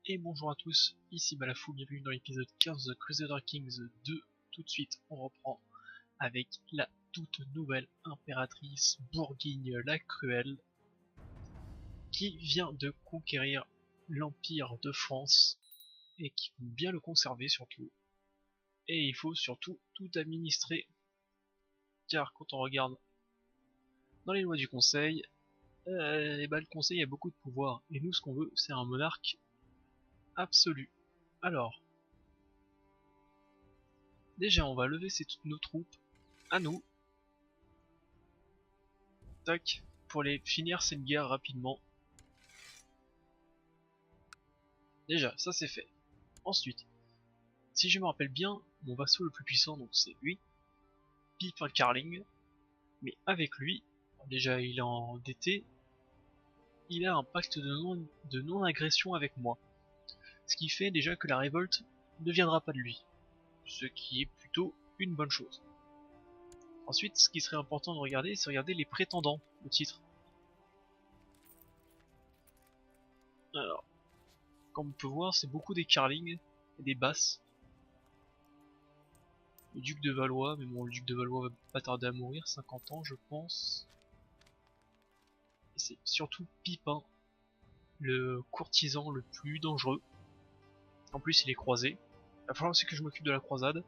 Et bonjour à tous, ici Balafou, bienvenue dans l'épisode 15 de Crusader Kings 2. Tout de suite, on reprend avec la toute nouvelle impératrice Bourguigne la Cruelle, qui vient de conquérir l'Empire de France, et qui veut bien le conserver surtout. Et il faut surtout tout administrer, car quand on regarde dans les lois du Conseil, le Conseil a beaucoup de pouvoir, et nous ce qu'on veut c'est un monarque absolu. Alors, déjà on va lever nos troupes à nous. Tac, pour les finir cette guerre rapidement. Déjà, ça c'est fait. Ensuite, si je me rappelle bien, mon vassau le plus puissant, donc c'est lui, Pipin Carling. Mais avec lui, déjà il est endetté, il a un pacte de non-agression avec moi. Ce qui fait déjà que la révolte ne viendra pas de lui. Ce qui est plutôt une bonne chose. Ensuite, ce qui serait important de regarder, c'est regarder les prétendants au titre. Alors, comme on peut voir, c'est beaucoup des Carling et des basses. Le duc de Valois, mais bon, le duc de Valois va pas tarder à mourir, 50 ans je pense. Et c'est surtout Pipin, le courtisan le plus dangereux. En plus il est croisé. Il va falloir aussi que je m'occupe de la croisade.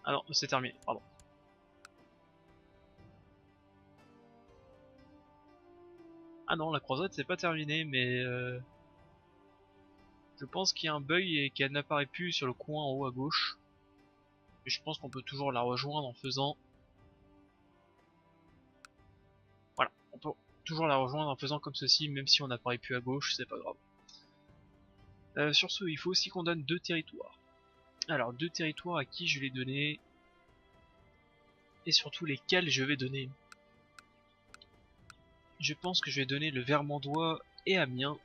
Ah non, c'est terminé, pardon. Ah non, la croisade c'est pas terminé, mais je pense qu'il y a un bug et qu'elle n'apparaît plus sur le coin en haut à gauche. Mais je pense qu'on peut toujours la rejoindre en faisant... Voilà, on peut toujours la rejoindre en faisant comme ceci, même si on n'apparaît plus à gauche, c'est pas grave. Sur ce, il faut aussi qu'on donne 2 territoires. Alors, 2 territoires à qui je vais donner, et surtout lesquels je vais donner. Je pense que je vais donner le Vermandois et Amiens.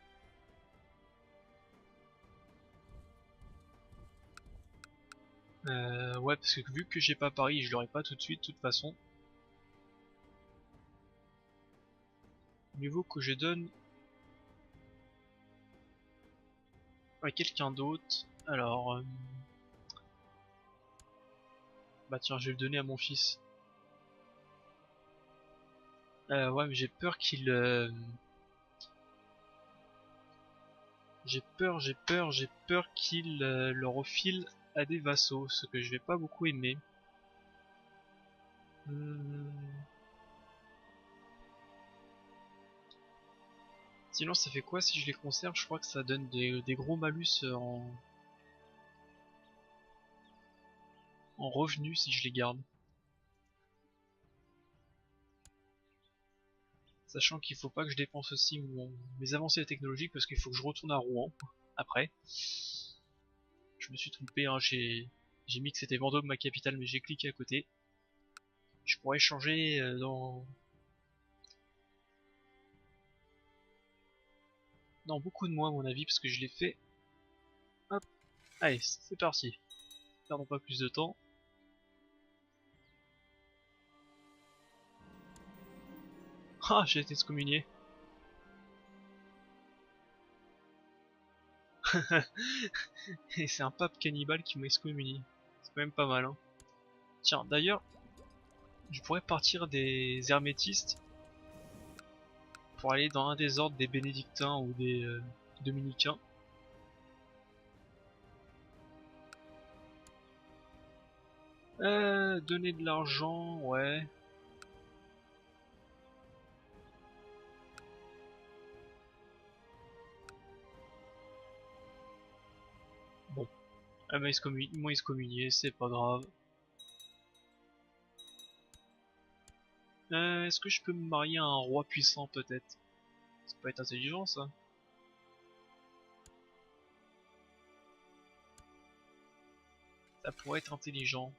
Ouais, parce que vu que j'ai pas Paris, je l'aurai pas tout de suite, de toute façon. Mieux vaut que je donne à quelqu'un d'autre. Alors, bah tiens, je vais le donner à mon fils. Ouais, mais j'ai peur qu'il... j'ai peur qu'il le refile à des vassaux, ce que je vais pas beaucoup aimer. Sinon, ça fait quoi si je les conserve? Je crois que ça donne des gros malus en revenus si je les garde. Sachant qu'il faut pas que je dépense aussi mes avancées technologiques parce qu'il faut que je retourne à Rouen après. Je me suis trompé, hein, j'ai mis que c'était Vendôme ma capitale, mais j'ai cliqué à côté. Je pourrais changer dans beaucoup de mois à mon avis parce que je l'ai fait. Hop, allez, c'est parti. Perdons pas plus de temps. Ah, j'ai été excommunié. Et c'est un pape cannibale qui m'a excommunié. C'est quand même pas mal, hein. Tiens, d'ailleurs, je pourrais partir des hermétistes pour aller dans un des ordres des bénédictins ou des dominicains. Donner de l'argent, ouais. Bon, elle m'a excommunié, c'est pas grave. Est-ce que je peux me marier à un roi puissant peut-être? Ça peut être intelligent ça. Ça pourrait être intelligent.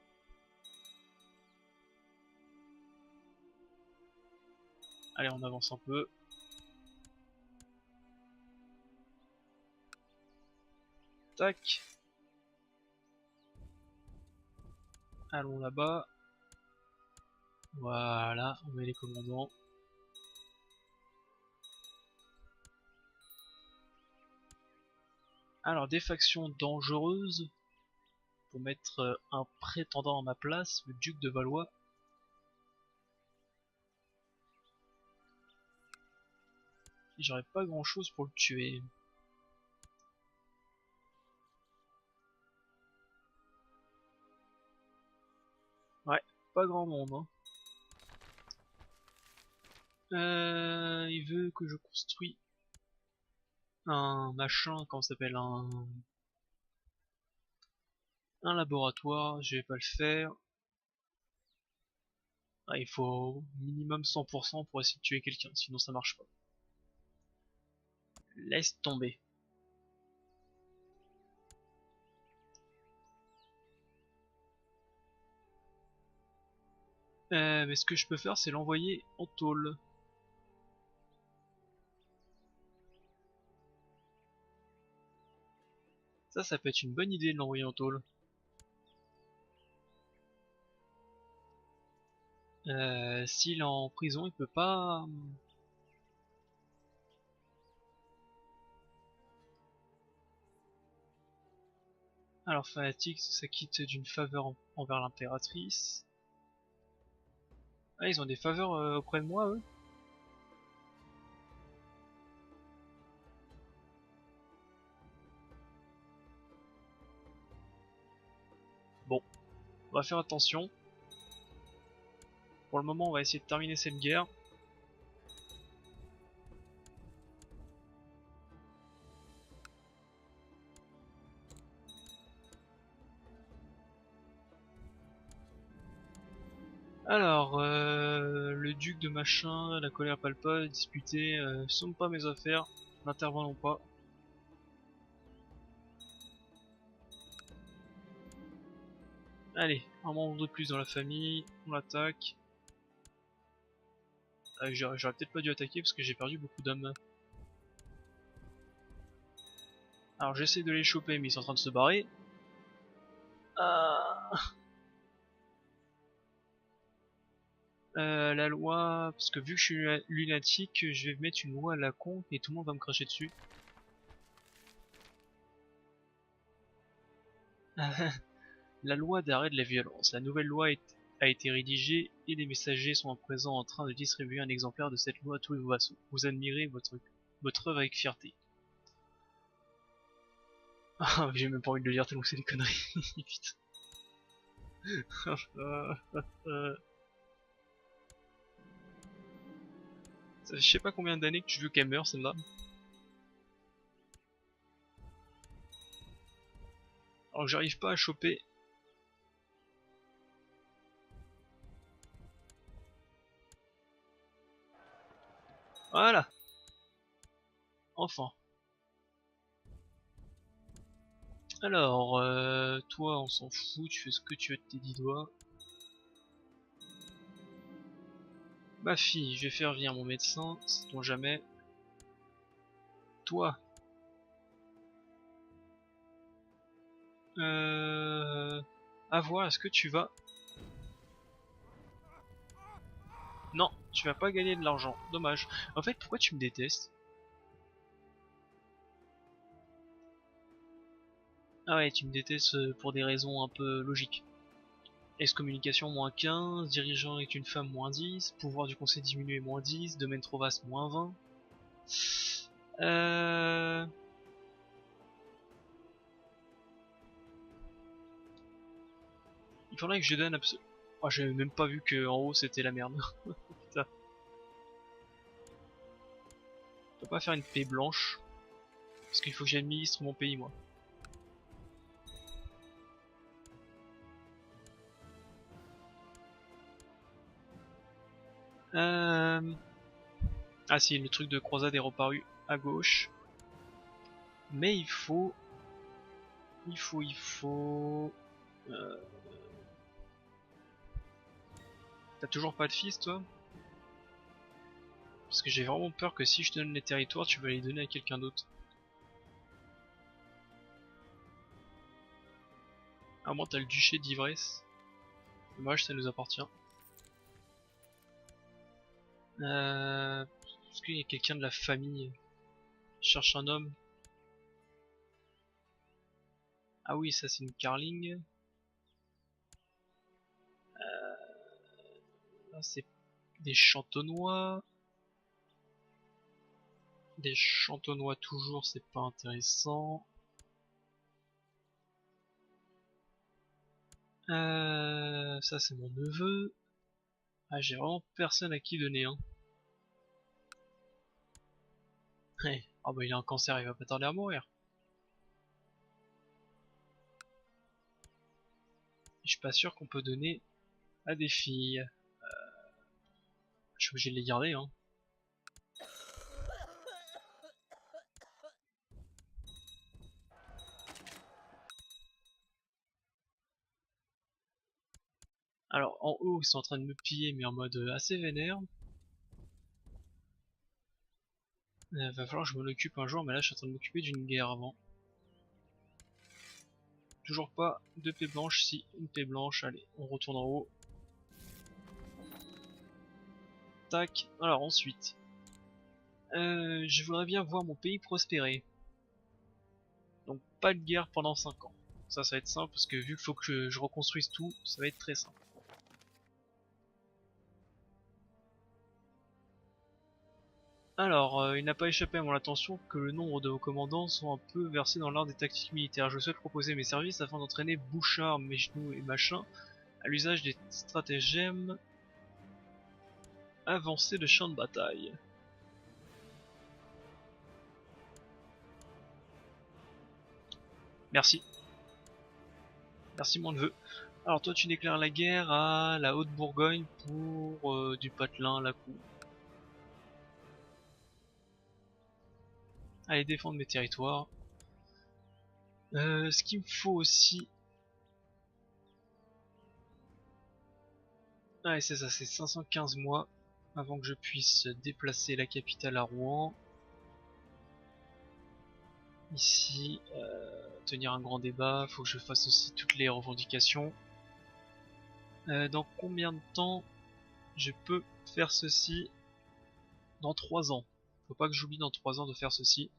Allez, on avance un peu. Tac. Allons là-bas. Voilà, on met les commandants. Alors, des factions dangereuses, pour mettre un prétendant à ma place, le duc de Valois. J'aurais pas grand chose pour le tuer. Ouais, pas grand monde. Hein. Il veut que je construise un machin, comment ça s'appelle, un laboratoire. Je vais pas le faire. Ah, il faut minimum 100% pour essayer de tuer quelqu'un, sinon ça marche pas. Laisse tomber. Mais ce que je peux faire, c'est l'envoyer en tôle. Ça peut être une bonne idée de l'envoyer en tôle. S'il est en prison, il peut pas... Alors fanatique, ça quitte d'une faveur envers l'impératrice. Ah, ils ont des faveurs auprès de moi, eux. Bon, on va faire attention. Pour le moment, on va essayer de terminer cette guerre. Alors, le duc de machin, la colère palpable, disputé, sont pas mes affaires, n'intervenons pas. Allez, un membre de plus dans la famille, on l'attaque. J'aurais peut-être pas dû attaquer parce que j'ai perdu beaucoup d'hommes. Alors j'essaie de les choper mais ils sont en train de se barrer. La loi, parce que vu que je suis lunatique, je vais mettre une loi à la con et tout le monde va me cracher dessus. La loi d'arrêt de la violence. La nouvelle loi a été rédigée et les messagers sont à présent en train de distribuer un exemplaire de cette loi à tous les vassaux. Vous admirez votre œuvre avec fierté. Ah, j'ai même pas envie de le lire tellement c'est des conneries. Putain. Ça fait je sais pas combien d'années que tu veux qu'elle meure celle-là. Alors que j'arrive pas à choper. Voilà. Enfin. Alors, toi on s'en fout, tu fais ce que tu veux de tes 10 doigts. Ma fille, je vais faire venir mon médecin, sait-on jamais. Toi, à voir, est-ce que tu vas... Non, tu vas pas gagner de l'argent, dommage. En fait, pourquoi tu me détestes? Ah ouais, tu me détestes pour des raisons un peu logiques. Excommunication moins 15, dirigeant est une femme moins 10, pouvoir du conseil diminué moins 10, domaine trop vaste moins 20. Il faudrait que je donne absolument... Oh, j'avais même pas vu que en haut c'était la merde. Putain. Je peux pas faire une paix blanche. Parce qu'il faut que j'administre mon pays moi. Ah si, le truc de croisade est reparu à gauche. Mais il faut... T'as toujours pas de fils toi? Parce que j'ai vraiment peur que si je te donne les territoires, tu vas les donner à quelqu'un d'autre. À moins t'as le duché d'ivresse. Dommage, ça nous appartient. Est-ce qu'il y a quelqu'un de la famille? Je cherche un homme. Ah oui, ça c'est une carling. Là c'est des chantonnois. Des chantonnois toujours, c'est pas intéressant. Ça c'est mon neveu. Ah, j'ai vraiment personne à qui donner, hein. Ouais. Ah bah il a un cancer, il va pas tarder à mourir. Je suis pas sûr qu'on peut donner à des filles. Je suis obligé de les garder, hein. Alors en haut ils sont en train de me piller mais en mode assez vénère. Va falloir que je m'en occupe un jour, mais là je suis en train de m'occuper d'une guerre avant. Toujours pas de paix blanche, si une paix blanche, allez on retourne en haut. Tac, alors ensuite. Je voudrais bien voir mon pays prospérer. Donc pas de guerre pendant 5 ans. Ça va être simple parce que vu qu'il faut que je reconstruise tout, ça va être très simple. Alors, il n'a pas échappé à mon attention que le nombre de vos commandants sont un peu versés dans l'art des tactiques militaires. Je souhaite proposer mes services afin d'entraîner Bouchard, Mechnou et Machin à l'usage des stratagèmes avancés de champ de bataille. Merci. Merci mon neveu. Alors toi tu déclares la guerre à la Haute-Bourgogne pour du patelin, la cour. Allez défendre mes territoires. Ce qu'il me faut aussi... Ah et c'est ça, c'est 515 mois avant que je puisse déplacer la capitale à Rouen. Ici, tenir un grand débat, faut que je fasse aussi toutes les revendications. Dans combien de temps je peux faire ceci? Dans 3 ans. Faut pas que j'oublie dans 3 ans de faire ceci.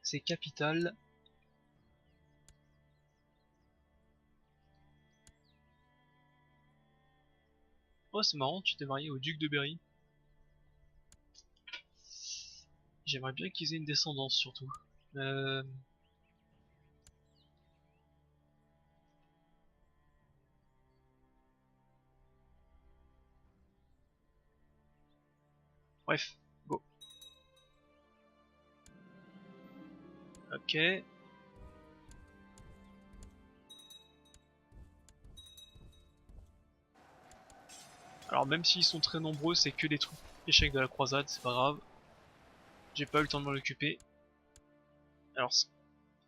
C'est capital. Oh c'est marrant, tu t'es marié au duc de Berry. J'aimerais bien qu'ils aient une descendance surtout. Bref, go. Ok. Alors même s'ils sont très nombreux, c'est que des troupes échecs de la croisade, c'est pas grave. J'ai pas eu le temps de m'en occuper. Alors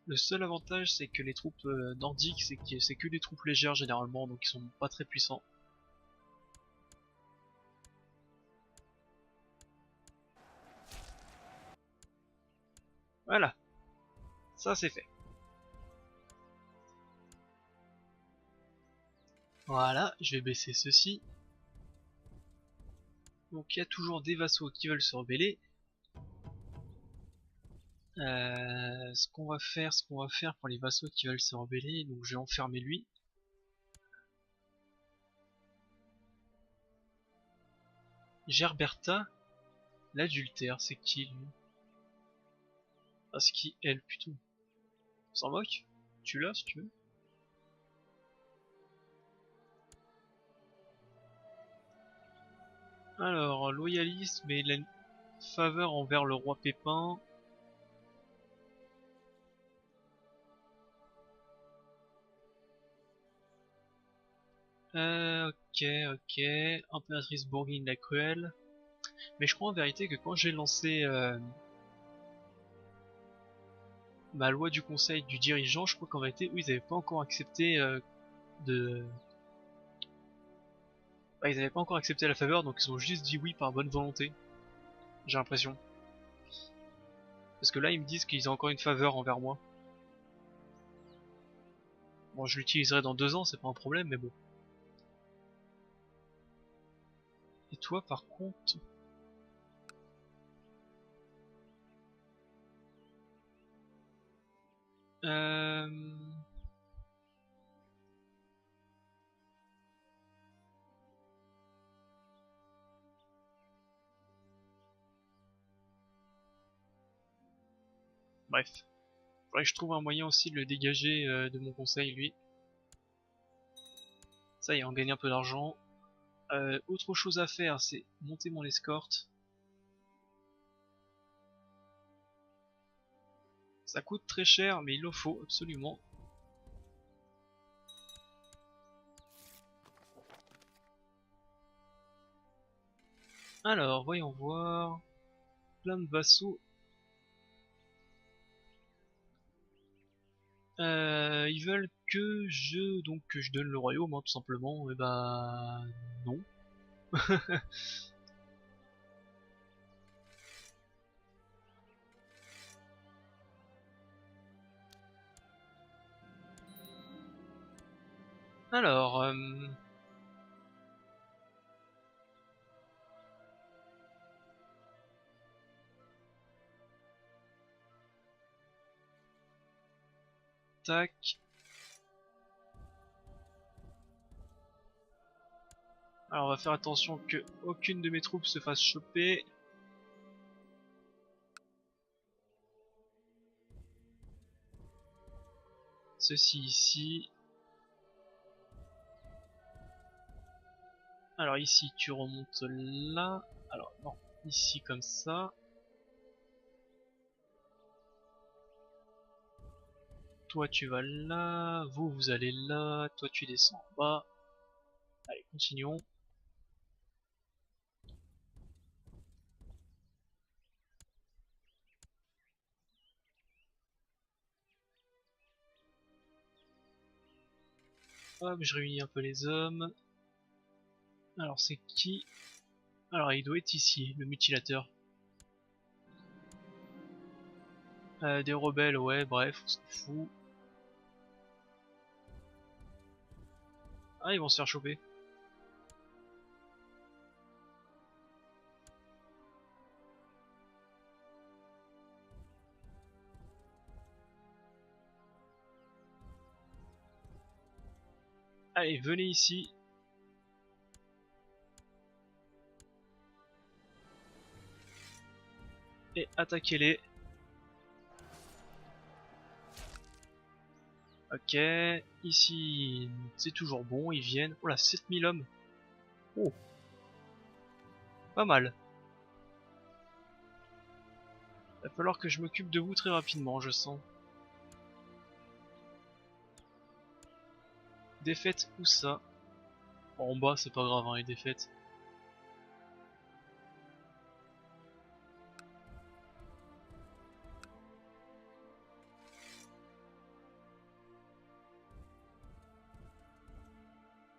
le seul avantage c'est que les troupes nordiques c'est que des troupes légères généralement, donc ils sont pas très puissants. Voilà, ça c'est fait. Voilà, je vais baisser ceci. Donc il y a toujours des vassaux qui veulent se rebeller. Ce qu'on va faire pour les vassaux qui veulent se rebeller, donc je vais enfermer lui. Gerberta, l'adultère, c'est qui lui? Ah, c'est qui elle plutôt? On s'en moque? Tu l'as si tu veux. Alors, loyalisme et la faveur envers le roi Pépin. Ok, ok. Impératrice Bourguigne la Cruelle. Mais je crois en vérité que quand j'ai lancé ma loi du conseil du dirigeant, je crois qu'en vérité, eux, ils avaient pas encore accepté de... Bah, ils avaient pas encore accepté la faveur, donc ils ont juste dit oui par bonne volonté. J'ai l'impression. Parce que là, ils me disent qu'ils ont encore une faveur envers moi. Bon, je l'utiliserai dans 2 ans, c'est pas un problème, mais bon. Et toi, par contre... Euh... Bref. Faudrait que je trouve un moyen aussi de le dégager de mon conseil, lui. Ça y est, on gagne un peu d'argent. Autre chose à faire, c'est monter mon escorte. Ça coûte très cher, mais il le faut absolument. Alors, voyons voir. Plein de vassaux. Ils veulent que je donne le royaume, hein, tout simplement. Et bah non. Alors, tac. Alors, on va faire attention que aucune de mes troupes se fasse choper. Ceci ici. Alors ici, tu remontes là. Alors non, ici comme ça. Toi tu vas là, vous allez là, toi tu descends en bas. Allez, continuons. Hop, je réunis un peu les hommes. Alors c'est qui? Alors il doit être ici, le mutilateur. Des rebelles, ouais, bref, on s'en fout. Ah, ils vont se faire choper. Allez, venez ici. Et attaquez-les. Ok, ici c'est toujours bon, ils viennent. Oh là, 7000 hommes. Oh, pas mal. Va falloir que je m'occupe de vous très rapidement, je sens. Défaite où ça? Bon, en bas, c'est pas grave, hein, les défaites.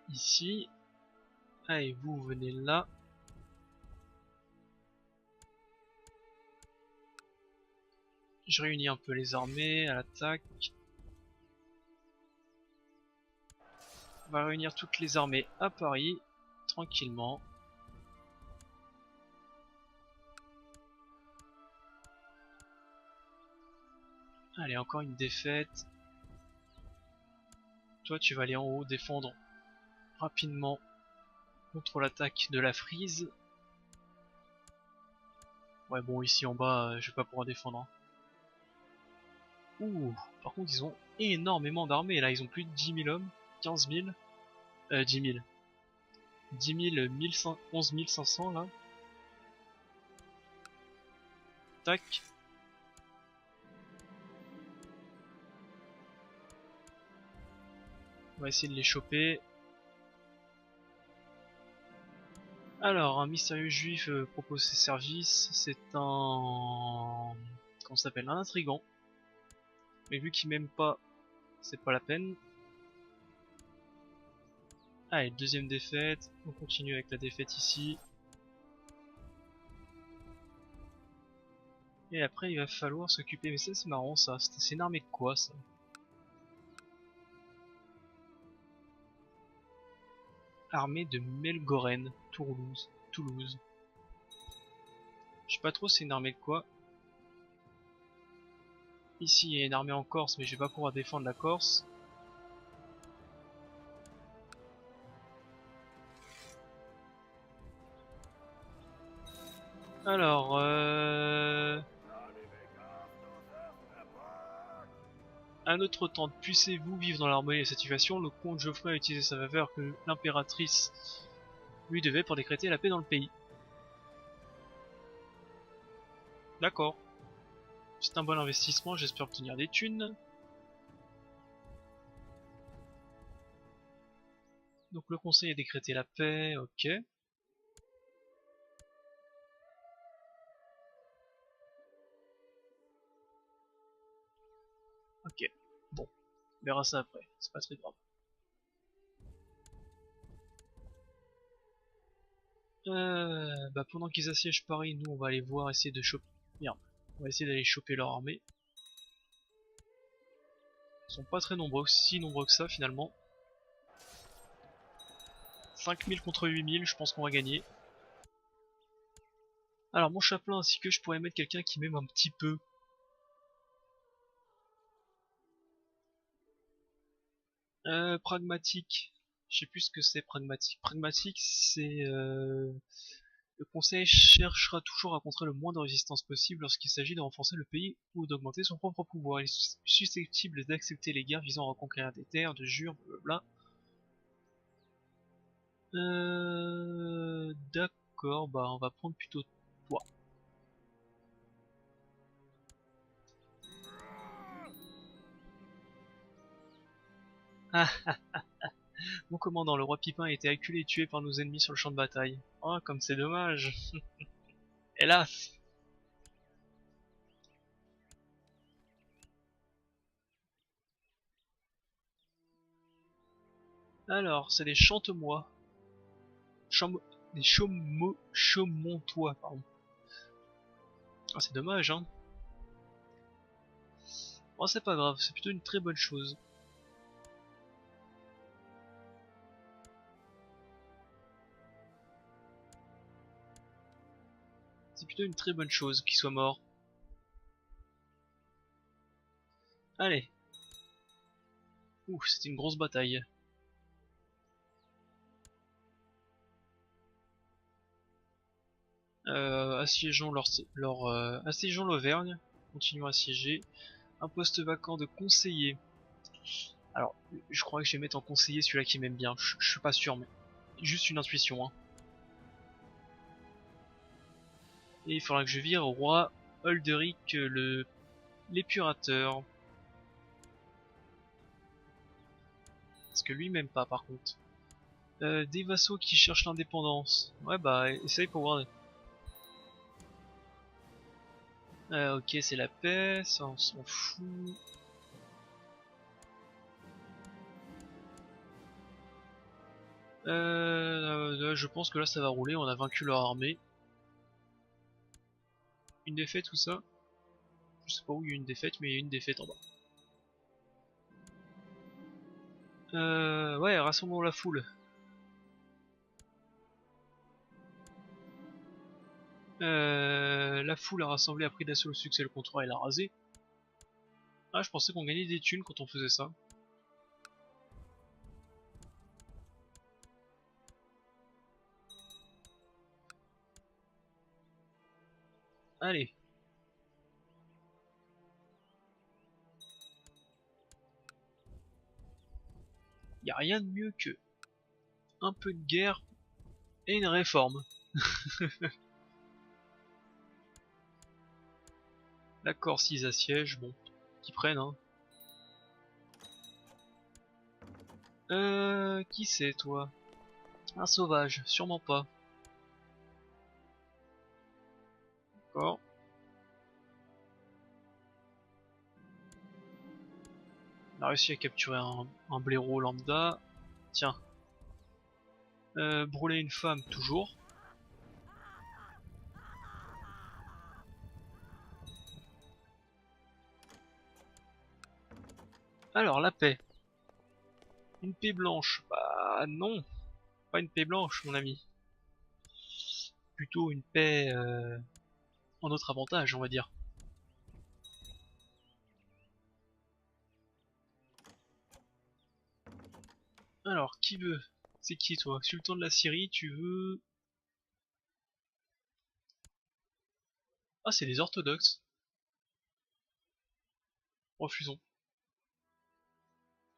Ici. Allez, vous venez là. Je réunis un peu les armées à l'attaque. On va réunir toutes les armées à Paris, tranquillement. Allez, encore une défaite. Toi, tu vas aller en haut défendre rapidement contre l'attaque de la Frise. Ouais, bon, ici en bas, je vais pas pouvoir défendre, hein. Ouh, par contre, ils ont énormément d'armées. Là, ils ont plus de 10 000 hommes, 15 000, 10 000. 10 000, 11 500 là. Tac. On va essayer de les choper. Alors, un mystérieux juif propose ses services. C'est un... Comment ça s'appelle? Un intrigant. Mais vu qu'il m'aime pas, c'est pas la peine. Allez, deuxième défaite. On continue avec la défaite ici. Et après, il va falloir s'occuper. Mais ça, c'est marrant ça. C'est une armée de quoi ça? Armée de Melgoren, Toulouse. Toulouse. Je sais pas trop c'est une armée de quoi. Ici il y a une armée en Corse, mais je vais pas pouvoir défendre la Corse. Alors, un autre temps, puissiez-vous vivre dans l'harmonie de cette situation, le comte Geoffrey a utilisé sa faveur que l'impératrice lui devait pour décréter la paix dans le pays. D'accord. C'est un bon investissement, j'espère obtenir des thunes. Donc le conseil a décrété la paix, ok. Ok, bon, on verra ça après, c'est pas très grave. Bah pendant qu'ils assiègent Paris, nous on va aller voir, essayer de choper... Merde, on va essayer d'aller choper leur armée. Ils sont pas très nombreux, si nombreux que ça finalement. 5000 contre 8000, je pense qu'on va gagner. Alors mon chapelain ainsi que je pourrais mettre quelqu'un qui m'aime un petit peu. Pragmatique. Je sais plus ce que c'est pragmatique. Pragmatique c'est... Le conseil cherchera toujours à contrer le moins de résistance possible lorsqu'il s'agit de renforcer le pays ou d'augmenter son propre pouvoir. Il est susceptible d'accepter les guerres visant à reconquérir des terres, de jure, blablabla. D'accord, bah on va prendre plutôt toi. Ah, mon commandant, le roi Pipin a été acculé et tué par nos ennemis sur le champ de bataille. Oh, comme c'est dommage. Hélas. Alors, c'est des Chantemois. Des Chaumontois, pardon. Ah, c'est dommage, hein. Bon, c'est pas grave, c'est plutôt une très bonne chose. C'est plutôt une très bonne chose qu'il soit mort. Allez. Ouh, c'était une grosse bataille. Assiégeons assiégeons l'Auvergne. Continuons à assiéger. Un poste vacant de conseiller. Alors, je crois que je vais mettre en conseiller celui-là qui m'aime bien. Je suis pas sûr, mais juste une intuition. Hein. Et il faudra que je vire au roi Holderic l'épurateur. Parce que lui m'aime pas par contre. Des vassaux qui cherchent l'indépendance. Ouais bah essaye pour voir. Ok c'est la paix, ça on s'en fout. Je pense que là ça va rouler, on a vaincu leur armée. Une défaite ou ça? Je sais pas où il y a une défaite, mais il y a une défaite en bas. Ouais, rassemblons la foule. La foule a rassemblé, a pris d'assaut le succès, le comptoir et l'a rasé. Ah, je pensais qu'on gagnait des thunes quand on faisait ça. Allez. Y a rien de mieux que un peu de guerre et une réforme. La Corse, ils assiègent, bon, qu'ils prennent, hein. Qui c'est, toi? Un sauvage, sûrement pas. D'accord. On a réussi à capturer un blaireau lambda. Tiens. Brûler une femme, toujours. Alors, la paix. Une paix blanche. Bah non, pas une paix blanche, mon ami. Plutôt une paix en notre avantage, on va dire. Alors, qui veut? C'est qui toi? Sultan de la Syrie, tu veux... Ah, c'est des orthodoxes. Refusons.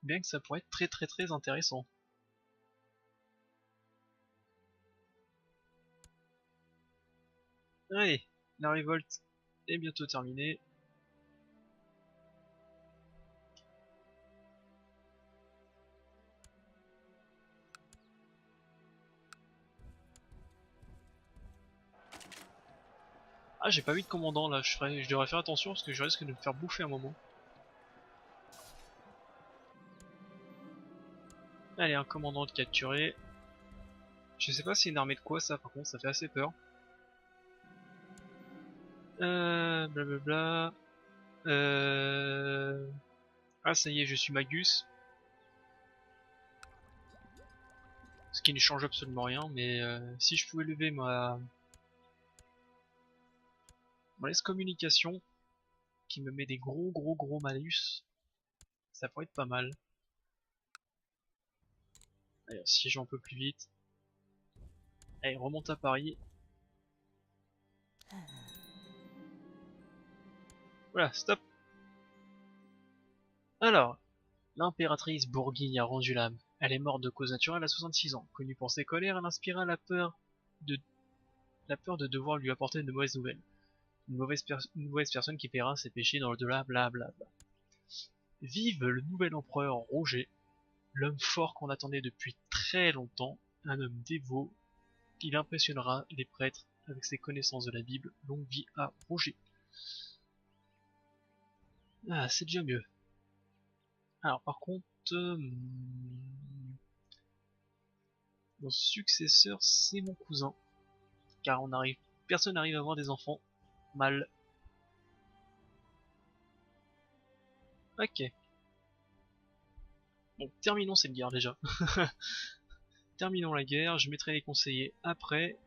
Bien que ça pourrait être très intéressant. Allez, la révolte est bientôt terminée. Ah, j'ai pas mis de commandant là, je devrais faire attention parce que je risque de me faire bouffer un moment. Allez, un commandant de capturé. Je sais pas si c'est une armée de quoi ça, par contre, ça fait assez peur. Blablabla. Ah, ça y est, je suis Magus. Ce qui ne change absolument rien, mais si je pouvais lever mon excommunication, qui me met des gros malus, ça pourrait être pas mal. Allez, si j'en peux plus vite. Allez, remonte à Paris. Voilà, stop. Alors, l'impératrice Bourguigne a rendu l'âme. Elle est morte de cause naturelle à 66 ans. Connue pour ses colères, elle inspira de, la peur de devoir lui apporter de mauvaises nouvelles. Une mauvaise personne qui paiera ses péchés dans l'au-delà, blablabla. Vive le nouvel empereur Roger, l'homme fort qu'on attendait depuis très longtemps, un homme dévot. Il impressionnera les prêtres avec ses connaissances de la Bible. Longue vie à Roger. Ah, c'est déjà mieux. Alors par contre, mon successeur c'est mon cousin, car personne n'arrive à avoir des enfants. Mal. Ok. Bon, terminons cette guerre déjà. Terminons la guerre, je mettrai les conseillers après.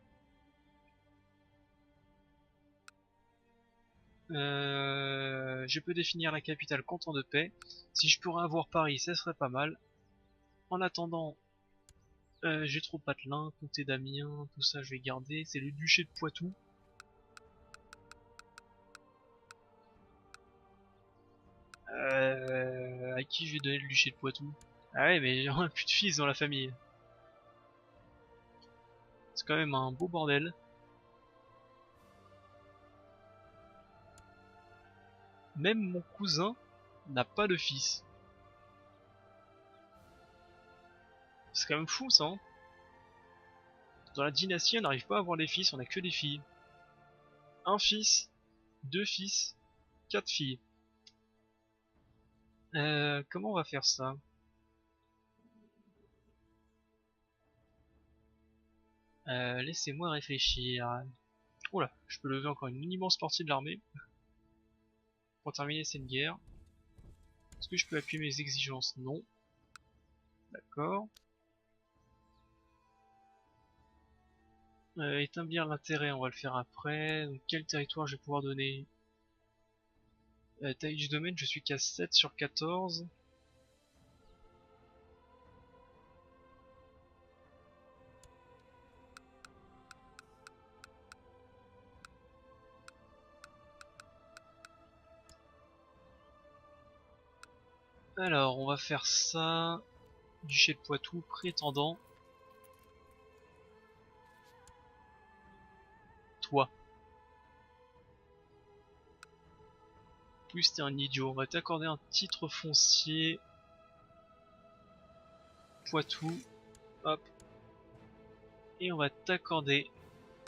Je peux définir la capitale canton de paix. Si je pourrais avoir Paris, ça serait pas mal. En attendant, j'ai trop patelin, comté d'Amiens, tout ça je vais garder. C'est le duché de Poitou. À qui je vais donner le duché de Poitou? Ah ouais, mais j'ai plus de fils dans la famille. C'est quand même un beau bordel. Même mon cousin n'a pas de fils. C'est quand même fou ça, hein. Dans la dynastie, on n'arrive pas à avoir les fils, on a que des filles. Un fils, deux fils, quatre filles. Comment on va faire ça? Laissez-moi réfléchir. Oula, je peux lever encore une immense partie de l'armée. Pour terminer cette guerre. Est-ce que je peux appuyer mes exigences? Non. D'accord. Établir l'intérêt, on va le faire après. Donc, quel territoire je vais pouvoir donner? Taille du domaine, je suis qu'à 7 sur 14. Alors, on va faire ça. Duché de Poitou, prétendant. Toi. Plus t'es un idiot. On va t'accorder un titre foncier. Poitou. Hop. Et on va t'accorder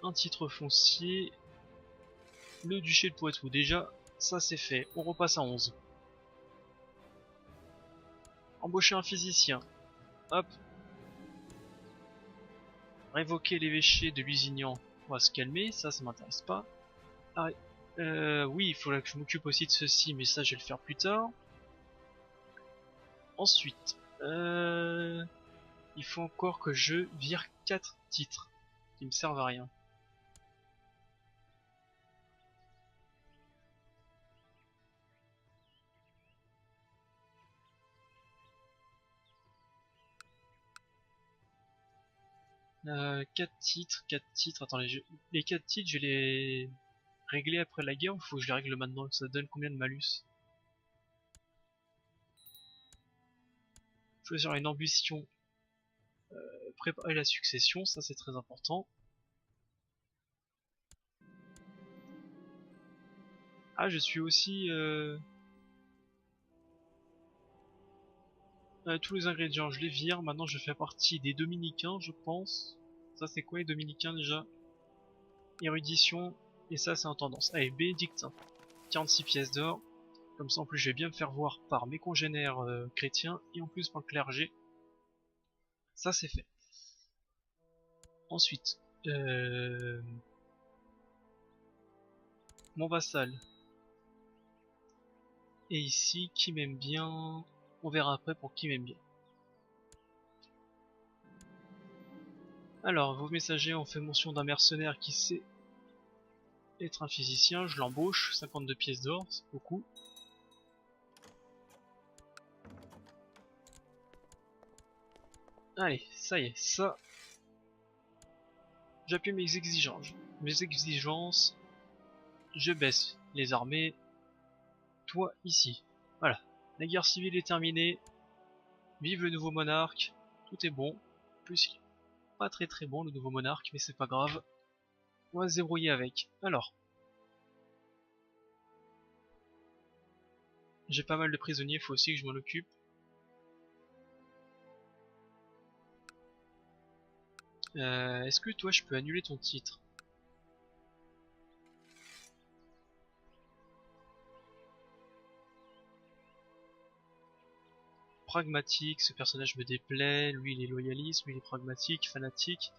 un titre foncier. Le duché de Poitou. Déjà, ça c'est fait. On repasse à 11. Embaucher un physicien. Hop. Révoquer l'évêché de Lusignan. On va se calmer. Ça m'intéresse pas. Ah, oui, il faudra que je m'occupe aussi de ceci, mais ça je vais le faire plus tard. Ensuite, il faut encore que je vire 4 titres qui me servent à rien. 4 titres, 4 titres. Attendez, les 4 titres, je vais les régler après la guerre ou faut que je les règle maintenant? Ça donne combien de malus? Choisir une ambition, préparer la succession, ça c'est très important. Ah, je suis aussi tous les ingrédients, je les vire. Maintenant, je fais partie des dominicains, je pense. Ça, c'est quoi les dominicains déjà? Érudition, et ça, c'est en tendance. Allez, bénédictin, 46 pièces d'or. Comme ça, en plus, je vais bien me faire voir par mes congénères chrétiens et en plus par le clergé. Ça, c'est fait. Ensuite, mon vassal. Et ici, qui m'aime bien. On verra après pour qui m'aime bien. Alors, vos messagers ont fait mention d'un mercenaire qui sait être un physicien. Je l'embauche, 52 pièces d'or, c'est beaucoup. Allez, ça y est, ça. J'appuie mes exigences. Je baisse les armées. Toi, ici. Voilà. La guerre civile est terminée. Vive le nouveau monarque. Tout est bon. En plus, il est pas très très bon, le nouveau monarque, mais c'est pas grave. On va se débrouiller avec. Alors. J'ai pas mal de prisonniers, faut aussi que je m'en occupe. Est-ce que toi, je peux annuler ton titre? Pragmatique, ce personnage me déplaît. Lui, il est loyaliste, lui, il est pragmatique, fanatique.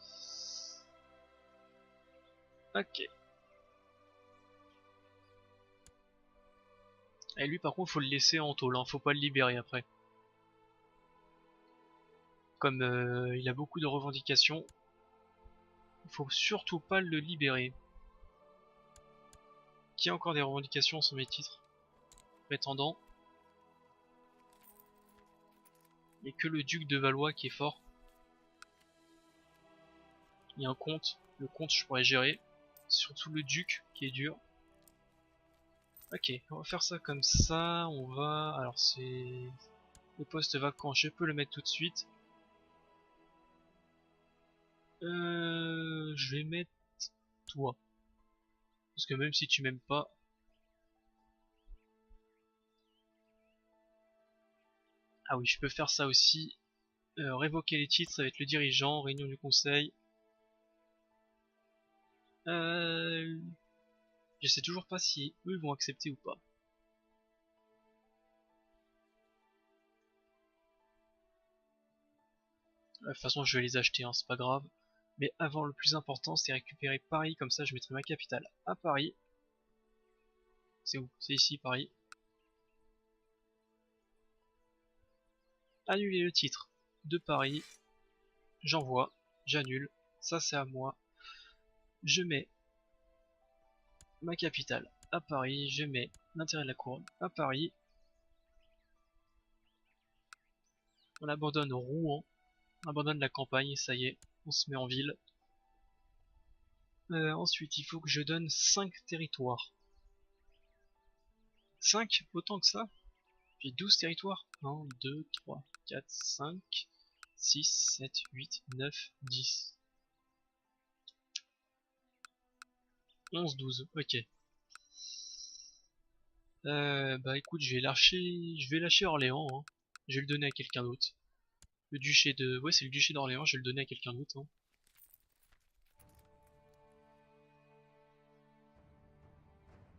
Ok. Et lui, par contre, faut le laisser en tôle, hein. Faut pas le libérer après. Comme il a beaucoup de revendications, il faut surtout pas le libérer. Qui a encore des revendications sur mes titres? Prétendant. Il n'y a que le duc de Valois qui est fort. Il y a un comte. Le comte, je pourrais gérer. Surtout le duc qui est dur. Ok, on va faire ça comme ça. On va. Alors, c'est. Le poste vacant, je peux le mettre tout de suite. Je vais mettre toi. Parce que même si tu m'aimes pas. Ah oui, je peux faire ça aussi. Révoquer les titres, ça va être le dirigeant, réunion du conseil. Je sais toujours pas si eux vont accepter ou pas. De toute façon, je vais les acheter, hein, c'est pas grave. Mais avant, le plus important, c'est récupérer Paris, comme ça je mettrai ma capitale à Paris. C'est où? C'est ici, Paris. Annuler le titre de Paris. J'envoie, j'annule. Ça, c'est à moi. Je mets ma capitale à Paris. Je mets l'intérêt de la couronne à Paris. On abandonne Rouen. On abandonne la campagne, ça y est. On se met en ville. Ensuite, il faut que je donne 5 territoires. 5? Autant que ça? J'ai 12 territoires. 1, 2, 3, 4, 5, 6, 7, 8, 9, 10. 11, 12, ok. Bah écoute, je vais lâcher Orléans, hein. Je vais le donner à quelqu'un d'autre. Le duché de... Ouais, c'est le duché d'Orléans, je vais le donner à quelqu'un d'autre, hein.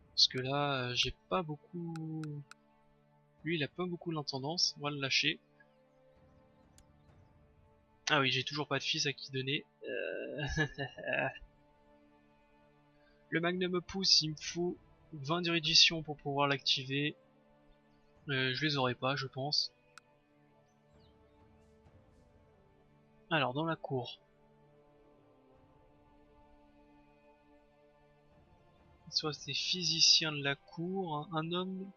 Parce que là, j'ai pas beaucoup... Lui, il a pas beaucoup l'intendance, on va le lâcher. Ah oui, j'ai toujours pas de fils à qui donner. Le magnum pousse, il me faut 20 d'érudition pour pouvoir l'activer. Je les aurai pas, je pense. Alors, dans la cour. Soit c'est physicien de la cour, hein, un homme.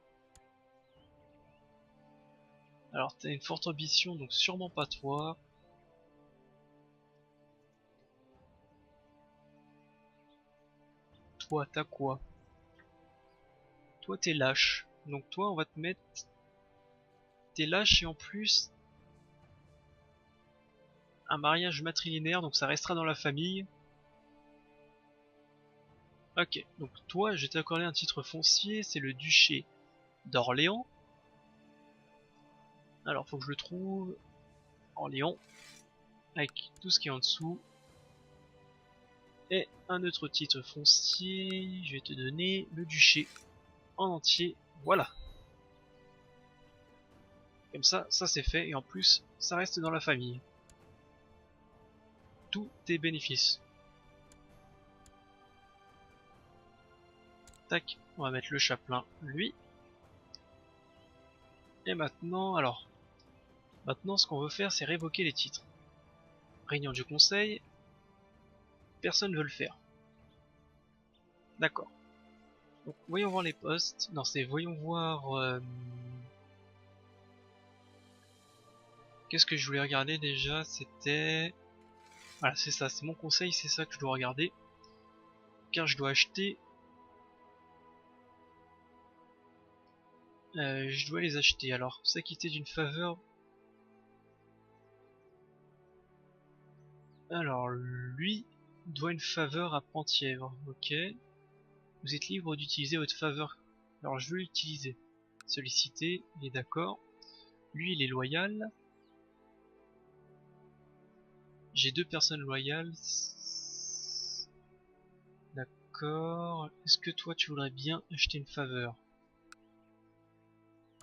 Alors, t'as une forte ambition, donc sûrement pas toi. toi, t'as quoi? Toi, t'es lâche. Donc toi, on va te mettre... T'es lâche et en plus... un mariage matrilinéaire, donc ça restera dans la famille. Ok, donc toi, je vais t'accorder un titre foncier, c'est le duché d'Orléans. Alors, faut que je le trouve. Orléans. Avec tout ce qui est en dessous. Et un autre titre foncier, je vais te donner le duché en entier. Voilà. Comme ça c'est fait, et en plus, ça reste dans la famille. Tous tes bénéfices. Tac, on va mettre le chapelain, lui. Et maintenant, alors... Maintenant, ce qu'on veut faire, c'est révoquer les titres. Réunion du conseil. Personne ne veut le faire. D'accord. Donc, voyons voir les postes. Non, c'est voyons voir... Qu'est-ce que je voulais regarder déjà? C'était... Voilà, c'est ça, c'est mon conseil, c'est ça que je dois regarder. Car je dois acheter... je dois les acheter. Alors, s'acquitter d'une faveur... Alors, lui doit une faveur à Penthièvre. Ok. Vous êtes libre d'utiliser votre faveur. Alors, je veux l'utiliser. Solliciter, il est d'accord. Lui, il est loyal. J'ai deux personnes loyales. D'accord. Est-ce que toi, tu voudrais bien acheter une faveur?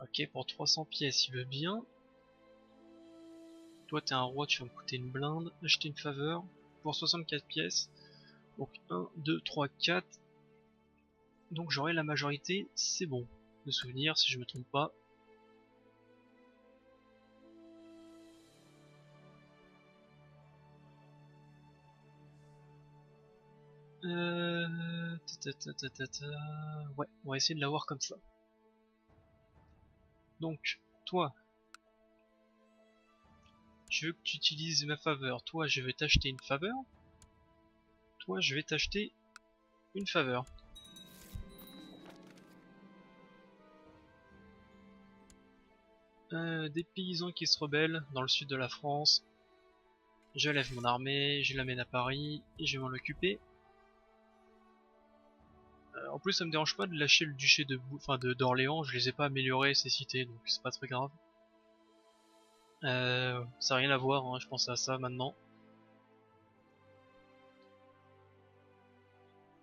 Ok, pour 300 pièces, il veut bien. Toi, t'es un roi, tu vas me coûter une blinde. Acheter une faveur pour 64 pièces. Donc 1, 2, 3, 4. Donc j'aurai la majorité, c'est bon. De souvenir, si je me trompe pas. Ouais, on va essayer de l'avoir comme ça. Donc, toi, je veux que tu utilises ma faveur. Toi, je vais t'acheter une faveur. Toi, je vais t'acheter une faveur. Des paysans qui se rebellent dans le sud de la France. Je lève mon armée, je l'amène à Paris et je vais m'en occuper. En plus, ça me dérange pas de lâcher le duché d'Orléans. Je les ai pas améliorés ces cités, donc c'est pas très grave. Ça n'a rien à voir, hein, je pense à ça maintenant.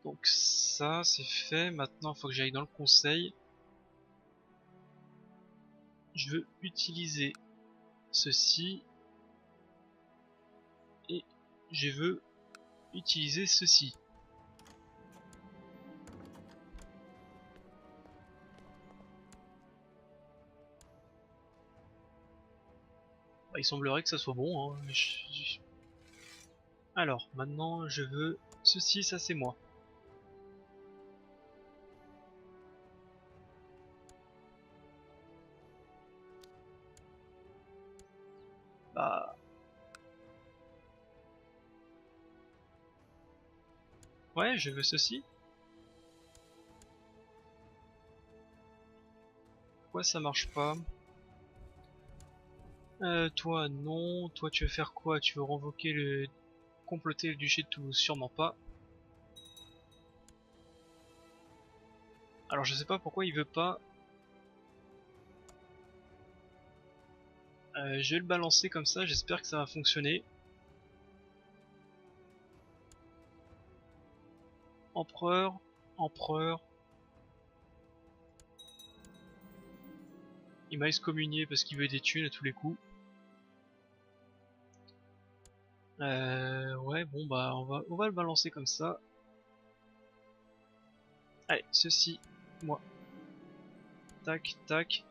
Donc ça c'est fait, maintenant il faut que j'aille dans le conseil. Je veux utiliser ceci et je veux utiliser ceci. Bah, il semblerait que ça soit bon, hein. Alors maintenant je veux ceci, ça c'est moi. Bah ouais, je veux ceci. Pourquoi ça marche pas? Toi non, toi tu veux faire quoi? Tu veux renvoquer le... comploter le duché de Toulouse? Sûrement pas. Alors je sais pas pourquoi il veut pas. Je vais le balancer comme ça, j'espère que ça va fonctionner. Empereur, empereur. Il m'a excommunié parce qu'il veut des thunes à tous les coups. Ouais, bon bah on va le balancer comme ça. Allez, ceci, moi. Tac, tac.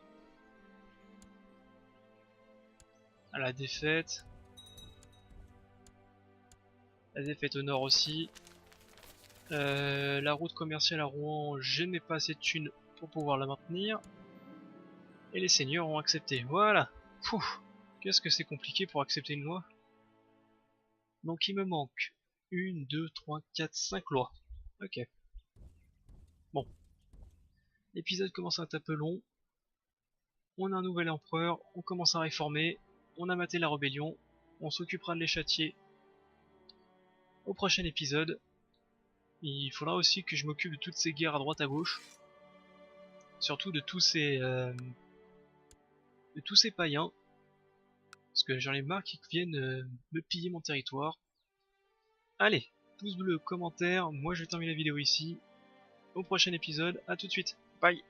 À la défaite. La défaite au nord aussi. La route commerciale à Rouen, je n'ai pas assez de thunes pour pouvoir la maintenir. Et les seigneurs ont accepté. Voilà. Pouf. Qu'est-ce que c'est compliqué pour accepter une loi. Donc il me manque 1, 2, 3, 4, 5 lois. Ok. Bon, l'épisode commence à être un peu long. On a un nouvel empereur, on commence à réformer, on a maté la rébellion, on s'occupera de les châtier au prochain épisode. Il faudra aussi que je m'occupe de toutes ces guerres à droite à gauche, surtout de tous ces païens, parce que j'en ai marre qu'ils viennent me piller mon territoire. Allez, pouce bleu, commentaire, moi je termine la vidéo ici. Au prochain épisode, à tout de suite, bye.